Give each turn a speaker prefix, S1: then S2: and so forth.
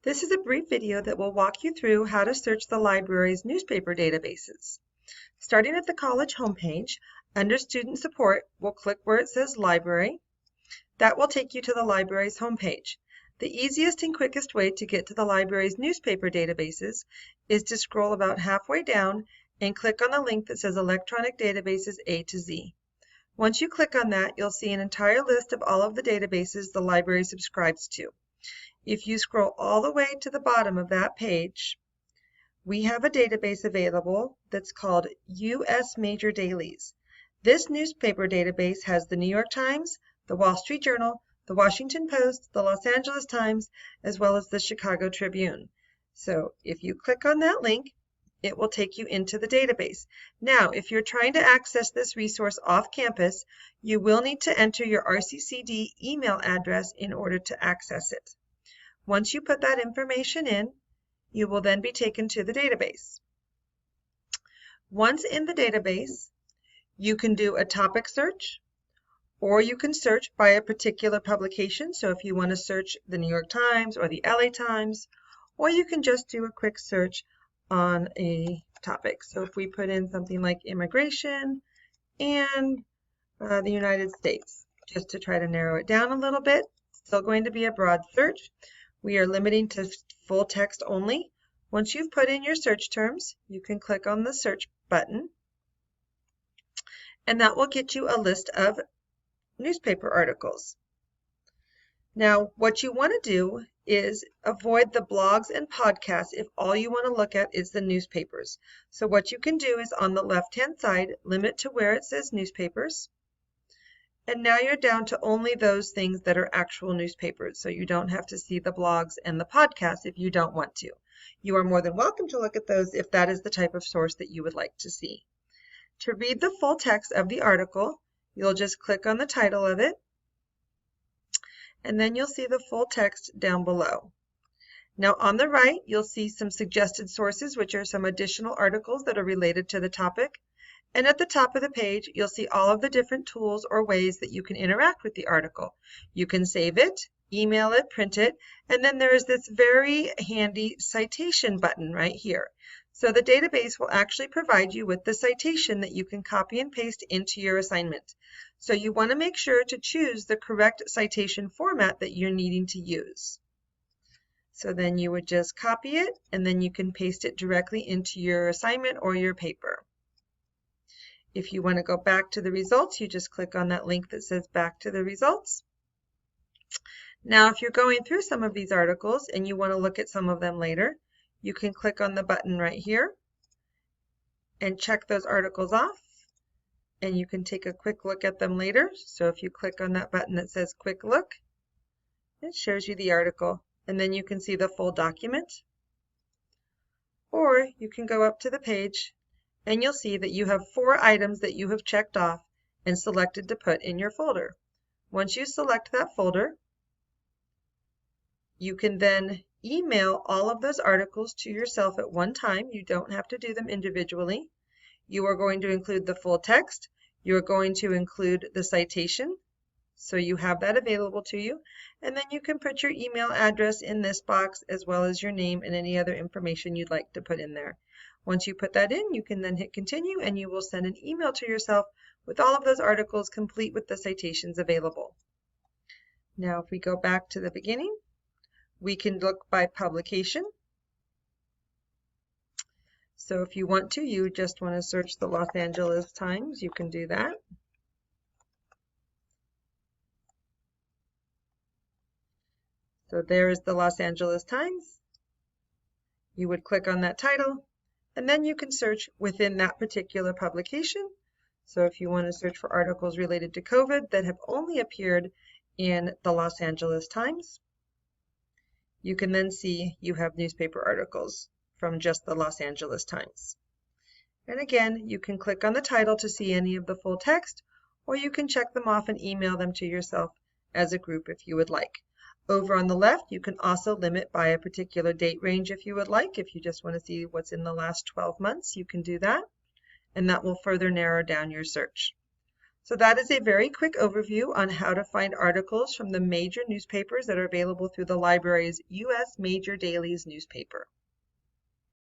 S1: This is a brief video that will walk you through how to search the library's newspaper databases. Starting at the college homepage, under Student Support, we'll click where it says Library. That will take you to the library's homepage. The easiest and quickest way to get to the library's newspaper databases is to scroll about halfway down and click on the link that says Electronic Databases A to Z. Once you click on that, you'll see an entire list of all of the databases the library subscribes to. If you scroll all the way to the bottom of that page, we have a database available that's called U.S. Major Dailies. This newspaper database has the New York Times, the Wall Street Journal, the Washington Post, the Los Angeles Times, as well as the Chicago Tribune. So if you click on that link, it will take you into the database. Now, if you're trying to access this resource off campus, you will need to enter your RCCD email address in order to access it. Once you put that information in, you will then be taken to the database. Once in the database, you can do a topic search, or you can search by a particular publication. So if you want to search the New York Times or the LA Times, or you can just do a quick search on a topic. So if we put in something like immigration and the United States, just to try to narrow it down a little bit, still going to be a broad search. We are limiting to full text only. Once you've put in your search terms, you can click on the search button, and that will get you a list of newspaper articles. Now, what you want to do is avoid the blogs and podcasts if all you want to look at is the newspapers. So what you can do is on the left-hand side, limit to where it says newspapers. And now you're down to only those things that are actual newspapers, so you don't have to see the blogs and the podcasts if you don't want to. You are more than welcome to look at those if that is the type of source that you would like to see. To read the full text of the article, you'll just click on the title of it, and then you'll see the full text down below. Now on the right, you'll see some suggested sources, which are some additional articles that are related to the topic. And at the top of the page, you'll see all of the different tools or ways that you can interact with the article. You can save it, email it, print it, and then there is this very handy citation button right here. So the database will actually provide you with the citation that you can copy and paste into your assignment. So you want to make sure to choose the correct citation format that you're needing to use. So then you would just copy it, and then you can paste it directly into your assignment or your paper. If you want to go back to the results, you just click on that link that says back to the results. Now, if you're going through some of these articles and you want to look at some of them later, you can click on the button right here and check those articles off, and you can take a quick look at them later. So if you click on that button that says quick look, it shows you the article, and then you can see the full document. Or you can go up to the page and you'll see that you have 4 items that you have checked off and selected to put in your folder. Once you select that folder, you can then email all of those articles to yourself at one time. You don't have to do them individually. You are going to include the full text. You're going to include the citation, so you have that available to you. And then you can put your email address in this box as well as your name and any other information you'd like to put in there. Once you put that in, you can then hit continue, and you will send an email to yourself with all of those articles complete with the citations available. Now, if we go back to the beginning, we can look by publication. So if you want to, you just want to search the Los Angeles Times, you can do that. So there is the Los Angeles Times. You would click on that title, and then you can search within that particular publication. So if you want to search for articles related to COVID that have only appeared in the Los Angeles Times, you can then see you have newspaper articles from just the Los Angeles Times. And again, you can click on the title to see any of the full text, or you can check them off and email them to yourself as a group if you would like. Over on the left, you can also limit by a particular date range if you would like. If you just want to see what's in the last 12 months, you can do that, and that will further narrow down your search. So that is a very quick overview on how to find articles from the major newspapers that are available through the library's U.S. Major Dailies newspaper.